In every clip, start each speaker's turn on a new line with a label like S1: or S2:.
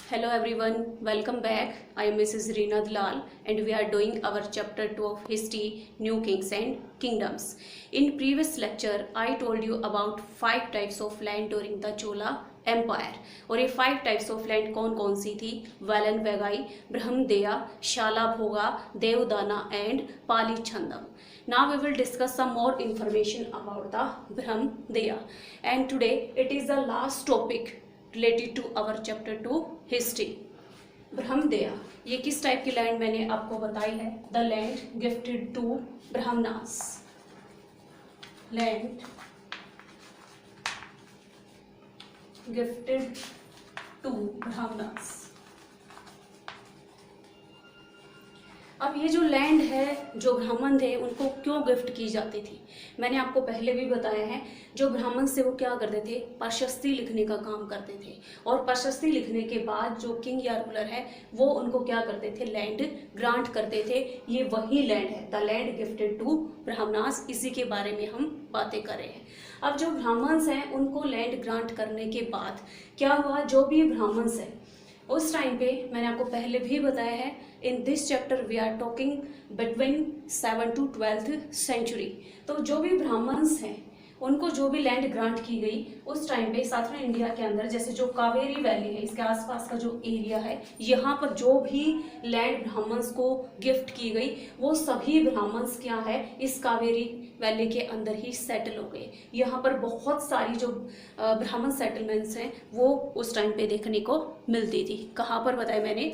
S1: Hello everyone, welcome back. I am Mrs. Reena Dalal and we are doing our chapter 2 of history, New Kings and Kingdoms. In previous lecture, I told you about 5 types of land during the Chola Empire. और ये 5 types of land कौन कौन सी थी? Valan Vagai, Brahmdeya, Shalabhoga, Devdana and Palichandam. Now we will discuss some more information about the Brahmdeya. And today it is the last topic related to our chapter 2 history. Brahmadeya ये किस type की land मैंने आपको बताई है? The land gifted to Brahmanas. Land gifted to Brahmanas. अब ये जो लैंड है, जो ब्राह्मण थे उनको क्यों गिफ्ट की जाती थी, मैंने आपको पहले भी बताया है. जो ब्राह्मण से वो क्या करते थे? प्रशस्ति लिखने का काम करते थे. और प्रशस्ति लिखने के बाद जो किंग या रूलर है वो उनको क्या करते थे? लैंड ग्रांट करते थे. ये वही लैंड है, the land gifted to Brahmanas. इसी के बारे में हम बातें कर रहे हैं. अब जो ब्राह्मण्स हैं उनको लैंड ग्रांट करने के बाद क्या हुआ? जो भी ब्राह्मण्स हैं उस टाइम पे मैंने आपको पहले भी बताया है, in this chapter we are talking between 7 to 12th century. तो जो भी ब्राह्मण्स हैं उनको जो भी लैंड ग्रांट की गई उस टाइम पे साउथर्न इंडिया के अंदर, जैसे जो कावेरी वैली है इसके आसपास का जो एरिया है, यहाँ पर जो भी लैंड ब्राह्मण्स को गिफ्ट की गई वो सभी ब्राह्मण्स क्या है, इस कावेरी वैली के अंदर ही सेटल हो गए. यहाँ पर बहुत सारी जो ब्राह्मण सेटलमेंट्स हैं वो उस टाइम पे देखने को मिलती थी. कहाँ पर बताया मैंने?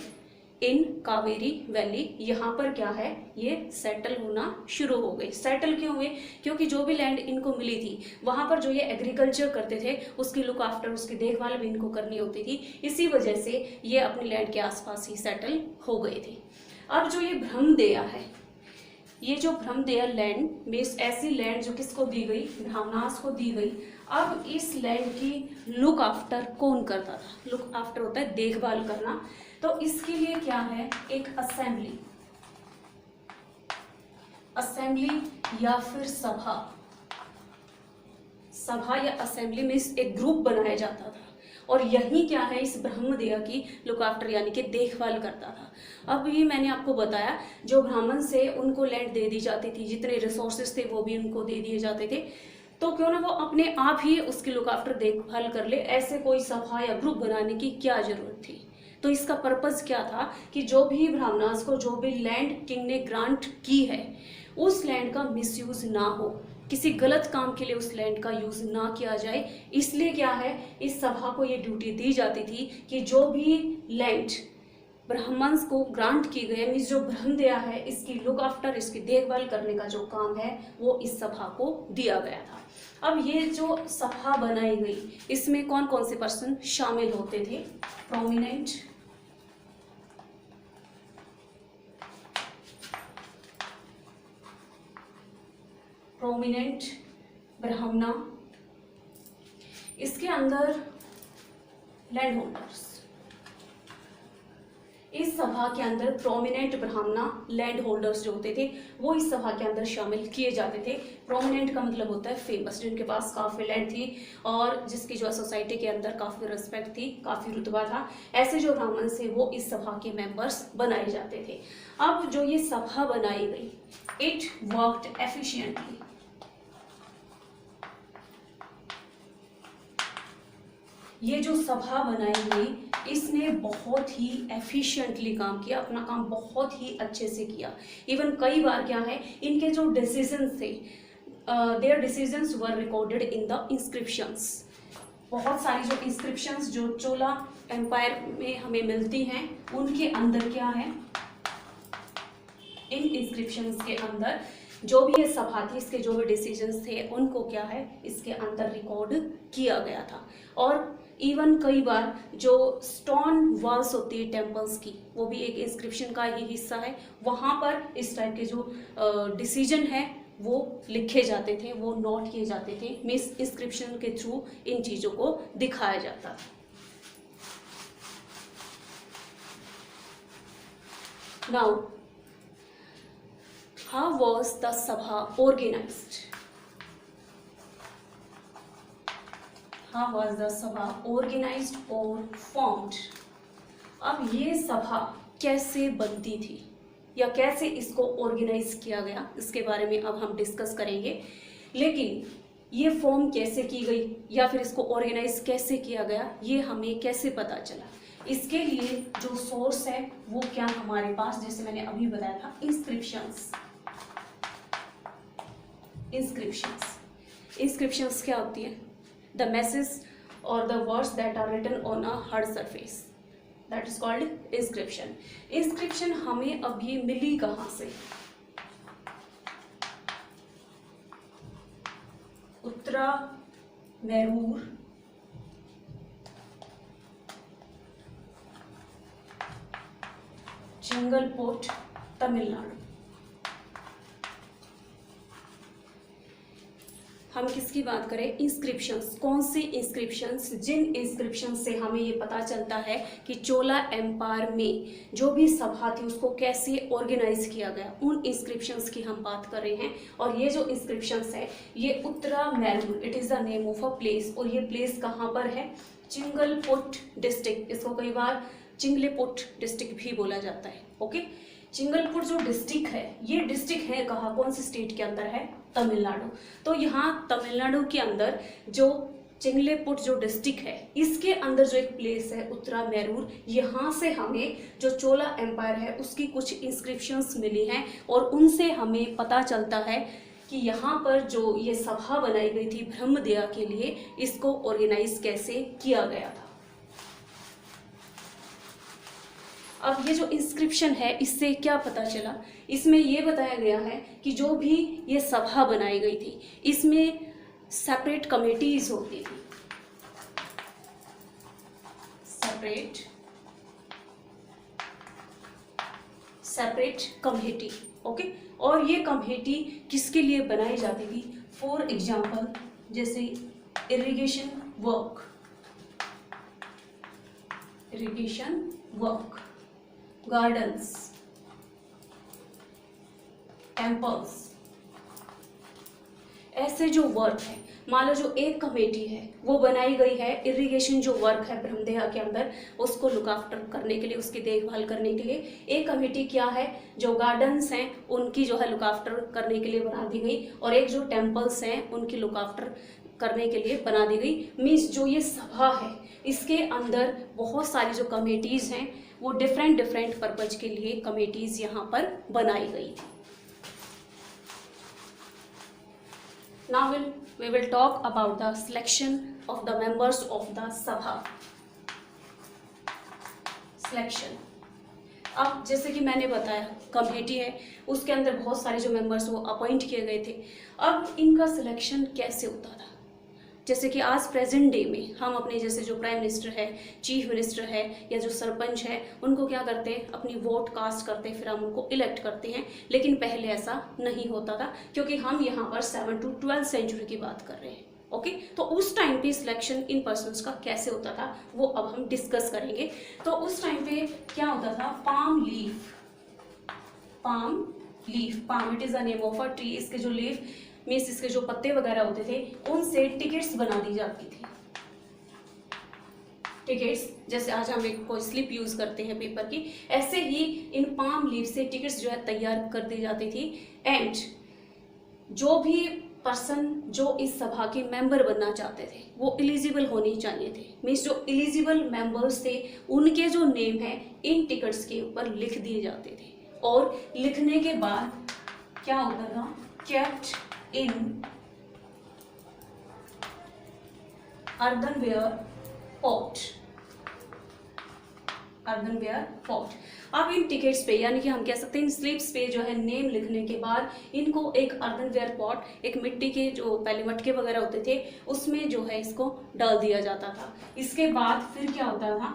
S1: इन कावेरी वैली. यहाँ पर क्या है, ये सेटल होना शुरू हो गए. सेटल क्यों हुए? क्योंकि जो भी लैंड इनको मिली थी वहाँ पर जो ये एग्रीकल्चर करते थे उसकी लुक आफ्टर, उसकी देखभाल भी इनको करनी होती थी. इसी वजह से ये अपने लैंड के आसपास ही सेटल हो गए थे. अब जो ये ब्रह्मदेया है, ये जो ब्रह्मदेया लैंड मीन्स ऐसी लैंड जो किसको दी गई? ब्राह्मणास को दी गई. अब इस लैंड की लुक आफ्टर कौन करता था? लुक आफ्टर होता है देखभाल करना. तो इसके लिए क्या है? एक असेंबली, असेंबली या फिर सभा. सभा या असेंबली में एक ग्रुप बनाया जाता था और यही क्या है, इस ब्रह्मदेया की लुक आफ्टर यानी कि देखभाल करता था. अब ये मैंने आपको बताया, जो ब्राह्मण से उनको लैंड दे दी जाती थी, जितने रिसोर्सेज थे वो भी उनको दे दिए जाते थे, तो क्यों ना वो अपने आप ही उसकी लुक आफ्टर देखभाल कर ले. ऐसे कोई सभा या ग्रुप बनाने की क्या जरूरत थी? तो इसका पर्पस क्या था कि जो भी ब्राह्मणास को जो भी लैंड किंग ने ग्रांट की है उस लैंड का मिसयूज ना हो, किसी गलत काम के लिए उस लैंड का यूज ना किया जाए. इसलिए क्या है, इस सभा को ये ड्यूटी दी जाती थी कि जो भी लैंड ब्राह्मण्स को ग्रांट की गई, मीन्स जो ब्रह्मदेया है इसकी लुक आफ्टर, इसकी देखभाल करने का जो काम है वो इस सभा को दिया गया था. अब ये जो सभा बनाई गई इसमें कौन कौन से पर्सन शामिल होते थे? प्रोमिनेंट, प्रोमिनेंट ब्राह्मणा. इसके अंदर लैंड होल्डर्स. इस सभा के अंदर प्रोमिनेंट ब्राह्मणा लैंड होल्डर्स जो होते थे वो इस सभा के अंदर शामिल किए जाते थे. प्रोमिनेंट का मतलब होता है फेमस, जिनके पास काफ़ी लैंड थी और जिसकी जो सोसाइटी के अंदर काफ़ी रिस्पेक्ट थी, काफ़ी रुतबा था. ऐसे जो ब्राह्मण थे वो इस सभा के मेंबर्स बनाए जाते थे. अब जो ये सभा बनाई गई, इट वर्कड एफिशिएंटली. ये जो सभा बनाई गई इसने बहुत ही एफिशिएंटली काम किया, अपना काम बहुत ही अच्छे से किया. इवन कई बार क्या है, इनके जो डिसीजंस थे, their decisions were recorded in the inscriptions. बहुत सारी जो इंस्क्रिप्शंस जो चोला एम्पायर में हमें मिलती हैं उनके अंदर क्या है, इन इंस्क्रिप्शंस के अंदर जो भी ये सभा थी इसके जो भी डिसीजंस थे उनको क्या है, इसके अंदर रिकॉर्ड किया गया था. और इवन कई बार जो स्टोन वॉल्स होती है टेम्पल्स की, वो भी एक इंस्क्रिप्शन का ही हिस्सा है. वहाँ पर इस टाइप के जो डिसीजन है वो लिखे जाते थे, वो नोट किए जाते थे. मीन्स इंस्क्रिप्शन के थ्रू इन चीज़ों को दिखाया जाता था. Now how was the sabha organized? How was the sabha organized or formed? अब ये सभा कैसे बनती थी या कैसे इसको ऑर्गेनाइज किया गया, इसके बारे में अब हम डिस्कस करेंगे। लेकिन ये फॉर्म कैसे की गई या फिर इसको ऑर्गेनाइज कैसे किया गया, ये हमें कैसे पता चला, इसके लिए जो सोर्स है वो क्या हमारे पास, जैसे मैंने अभी बताया था, इंस्क्रिप्शंस। इंस्क्रिप्शंस क्या होती है? द मैसेज और the words that are written on a hard surface, that is called inscription. Inscription हमें अब ये मिली कहाँ से? उत्तरा मैरूर जंगलपोट तमिलनाडु। हम किसकी बात करें? इंस्क्रिप्शंस। कौन सी इंस्क्रिप्शंस? जिन इंस्क्रिप्शंस से हमें ये पता चलता है कि चोला एम्पायर में जो भी सभा थी उसको कैसे ऑर्गेनाइज किया गया, उन इंस्क्रिप्शंस की हम बात कर रहे हैं। और ये जो इंस्क्रिप्शंस है ये Uttara Merur, it is the name of a place, और ये प्लेस कहाँ पर है? चिंगलपुट डिस्ट्रिक्ट, इसको कई बार चिंगलेपुट डिस्ट्रिक्ट भी बोला जाता है। ओके, चिंगलपुट जो डिस्ट्रिक्ट है, ये डिस्ट्रिक्ट है कहाँ, कौन सी स्टेट के अंदर है? तमिलनाडु। तो यहाँ तमिलनाडु के अंदर जो चिंगलेपुट जो डिस्ट्रिक्ट है, इसके अंदर जो एक प्लेस है उत्तरा मैरूर, यहाँ से हमें जो चोला एम्पायर है उसकी कुछ इंस्क्रिप्शंस मिली हैं और उनसे हमें पता चलता है कि यहाँ पर जो ये सभा बनाई गई थी ब्रह्मदया के लिए, इसको ऑर्गेनाइज कैसे किया गया था। अब ये जो इंस्क्रिप्शन है इससे क्या पता चला? इसमें ये बताया गया है कि जो भी ये सभा बनाई गई थी इसमें सेपरेट कमेटीज होती थी, सेपरेट कमेटी। ओके, और ये कमेटी किसके लिए बनाई जाती थी? फॉर एग्जाम्पल जैसे इरिगेशन वर्क, गार्डन्स, टेम्पल्स, ऐसे जो वर्क है। मान लो जो एक कमेटी है वो बनाई गई है इरिगेशन जो वर्क है ब्रह्मदया के अंदर, उसको लुक आफ्टर करने के लिए, उसकी देखभाल करने के लिए। एक कमेटी क्या है, जो गार्डन्स हैं उनकी जो है लुक आफ्टर करने के लिए बना दी गई, और एक जो टेम्पल्स हैं उनकी लुक आफ्टर करने के लिए बना दी गई। मीन्स जो ये सभा है इसके अंदर बहुत सारी जो कमेटीज हैं वो डिफरेंट पर्पज के लिए कमेटीज यहाँ पर बनाई गई थी। Now we will talk about the selection of the members of the Sabha. Selection. अब जैसे कि मैंने बताया कमेटी है, उसके अंदर बहुत सारे जो मेंबर्स वो अपॉइंट किए गए थे। अब इनका सिलेक्शन कैसे होता था? जैसे कि आज प्रेजेंट डे में हम अपने जैसे जो प्राइम मिनिस्टर है, चीफ मिनिस्टर है या जो सरपंच है, उनको क्या करते हैं? अपनी वोट कास्ट करते हैं, फिर हम उनको इलेक्ट करते हैं। लेकिन पहले ऐसा नहीं होता था, क्योंकि हम यहाँ पर 7 to 12 सेंचुरी की बात कर रहे हैं। ओके, तो उस टाइम पे सिलेक्शन इन पर्सन्स का कैसे होता था वो अब हम डिस्कस करेंगे। तो उस टाइम पे क्या होता था? Palm it is the name of a tree. इसके जो लीफ मीन्स इसके जो पत्ते वगैरह होते थे उनसे टिकट्स बना दी जाती थी। टिकट्स, जैसे आज हम एक कोई स्लिप यूज करते हैं पेपर की, ऐसे ही इन पाम लीफ से टिकट्स जो है तैयार कर दी जाती थी। एंड जो भी पर्सन जो इस सभा के मेंबर बनना चाहते थे वो एलिजिबल होने चाहिए थे। मीन्स जो एलिजिबल मेंबर्स थे उनके जो नेम है इन टिकट्स के ऊपर लिख दिए जाते थे, और लिखने के बाद क्या होता था? Kept in earthenware pot। अब इन टिकट्स पे, यानी कि हम कह सकते हैं इन स्लिप्स पे जो है नेम लिखने के बाद इनको एक earthenware pot, एक मिट्टी के जो पहले मटके वगैरह होते थे उसमें जो है इसको डाल दिया जाता था। इसके बाद फिर क्या होता था?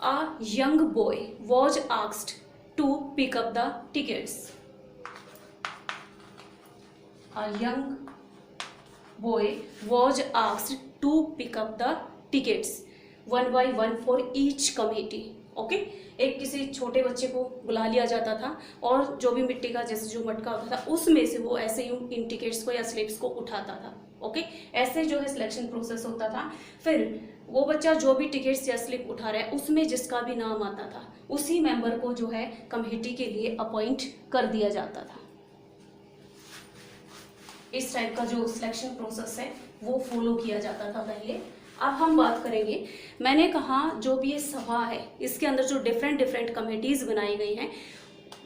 S1: A young boy was asked to pick up the tickets। A young boy was asked to pick up the tickets one by one for each committee। Okay, एक किसी छोटे बच्चे को बुला लिया जाता था और जो भी मिट्टी का जैसे जो मटका होता था उसमें से वो ऐसे ही इन टिकट्स को या स्लिप्स को उठाता था। ओके, ऐसे जो है सिलेक्शन प्रोसेस होता था। फिर वो बच्चा जो भी टिकट्स या स्लिप उठा रहा है उसमें जिसका भी नाम आता था उसी मेंबर को जो है कमेटी के लिए अपॉइंट कर दिया जाता था। इस टाइप का जो सिलेक्शन प्रोसेस है वो फॉलो किया जाता था पहले। अब हम बात करेंगे, मैंने कहा जो भी ये सभा है इसके अंदर जो डिफरेंट डिफरेंट कमेटीज बनाई गई हैं,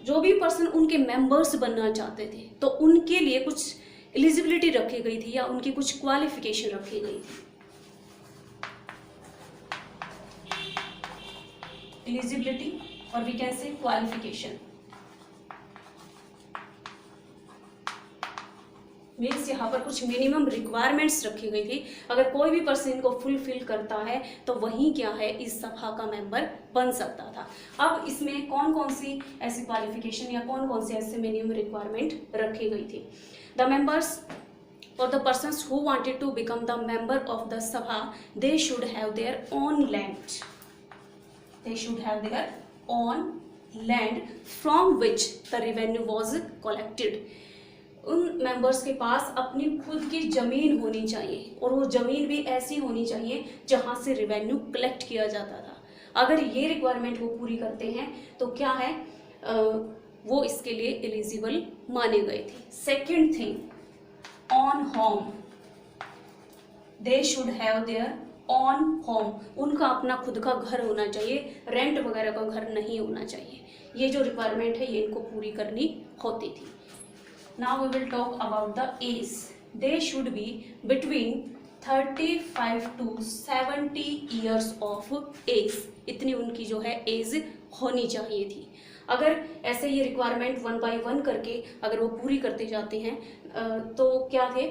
S1: जो भी पर्सन उनके मेंबर्स बनना चाहते थे तो उनके लिए कुछ एलिजिबिलिटी रखी गई थी या उनकी कुछ क्वालिफिकेशन रखी गई थी। एलिजिबिलिटी और we can say qualification means यहाँ पर कुछ मिनिमम रिक्वायरमेंट्स रखी गई थी। अगर कोई भी पर्सन इनको फुलफिल करता है तो वही क्या है इस सभा का मेंबर बन सकता था। अब इसमें कौन कौन सी ऐसी क्वालिफिकेशन या कौन कौन से ऐसे मिनिमम रिक्वायरमेंट रखी गई थी। The members or the persons who wanted to become the member of the sabha, they should have their own land. They should have their own land from which the revenue was collected. उन members के पास अपनी खुद की जमीन होनी चाहिए और वो जमीन भी ऐसी होनी चाहिए जहां से रिवेन्यू कलेक्ट किया जाता था। अगर ये रिक्वायरमेंट वो पूरी करते हैं तो क्या है वो इसके लिए एलिजिबल माने गए थे। Second thing, on home, they should have their on home, उनका अपना खुद का घर होना चाहिए, रेंट वगैरह का घर नहीं होना चाहिए। ये जो रिक्वायरमेंट है ये इनको पूरी करनी होती थी। Now we will talk about the age. They should be between 35 to 70 years of age, इतनी उनकी जो है एज होनी चाहिए थी। अगर ऐसे ये रिक्वायरमेंट 1 by 1 करके अगर वो पूरी करते जाते हैं तो क्या थे,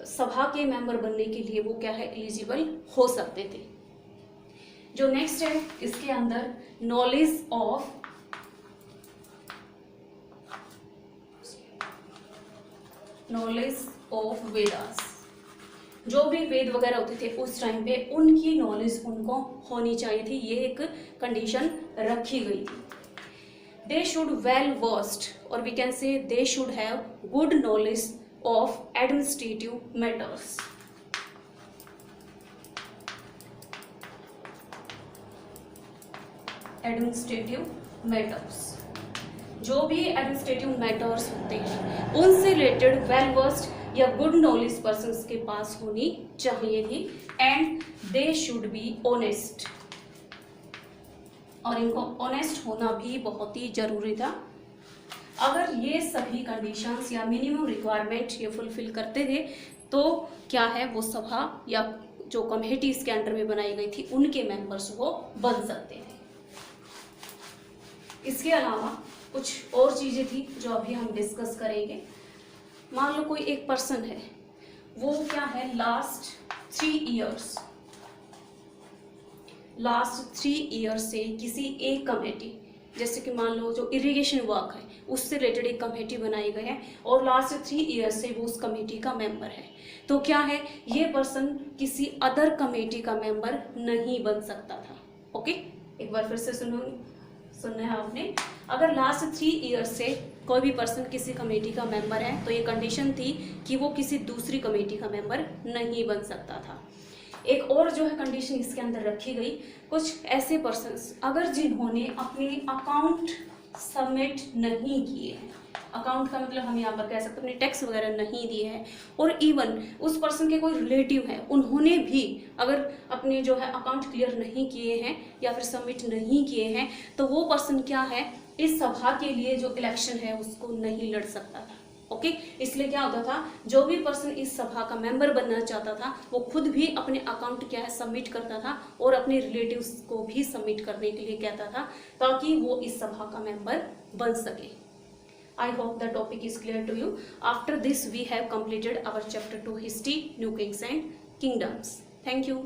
S1: सभा के मेंबर बनने के लिए वो क्या है एलिजिबल हो सकते थे। जो नेक्स्ट है इसके अंदर नॉलेज ऑफ वेदास, जो भी वेद वगैरह होते थे उस टाइम पे उनकी नॉलेज उनको होनी चाहिए थी, ये एक कंडीशन रखी गई थी। They should well versed or we can say they should have good knowledge of administrative matters. Administrative matters, जो भी एडमिनिस्ट्रेटिव मैटर्स होते हैं उनसे रिलेटेड वेल वर्स्ड या गुड नॉलेज पर्सन्स के पास होनी चाहिए थी। And they should be honest, और इनको ऑनेस्ट होना भी बहुत ही जरूरी था। अगर ये सभी कंडीशंस या मिनिमम रिक्वायरमेंट ये फुलफिल करते थे तो क्या है वो सभा या जो कमेटीज के अंडर में बनाई गई थी उनके मेंबर्स वो बन सकते थे। इसके अलावा कुछ और चीजें थी जो अभी हम डिस्कस करेंगे। मान लो कोई एक पर्सन है, वो क्या है लास्ट 3 ईयर्स से किसी एक कमेटी, जैसे कि मान लो जो इरिगेशन वर्क है उससे रिलेटेड एक कमेटी बनाई गई है और लास्ट 3 ईयर्स से वो उस कमेटी का मेंबर है, तो क्या है ये पर्सन किसी अदर कमेटी का मेंबर नहीं बन सकता था। ओके, एक बार फिर से सुनना है आपने। अगर लास्ट 3 ईयर्स से कोई भी पर्सन किसी कमेटी का मेंबर है तो ये कंडीशन थी कि वो किसी दूसरी कमेटी का मेंबर नहीं बन सकता था। एक और जो है कंडीशन इसके अंदर रखी गई, कुछ ऐसे पर्सन्स अगर जिन्होंने अपने अकाउंट सबमिट नहीं किए हैं, अकाउंट का मतलब हम यहाँ पर कह सकते हैं अपने टैक्स वगैरह नहीं दिए हैं, और इवन उस पर्सन के कोई रिलेटिव है उन्होंने भी अगर अपने जो है अकाउंट क्लियर नहीं किए हैं या फिर सबमिट नहीं किए हैं तो वो पर्सन क्या है इस सभा के लिए जो इलेक्शन है उसको नहीं लड़ सकता था। ओके, इसलिए क्या होता था, जो भी पर्सन इस सभा का मेंबर बनना चाहता था वो खुद भी अपने अकाउंट क्या है सबमिट करता था और अपने रिलेटिव्स को भी सबमिट करने के लिए कहता था ताकि वो इस सभा का मेंबर बन सके। I hope the topic is clear to you. After this we have completed our chapter 2 history, new kings and kingdoms. Thank you.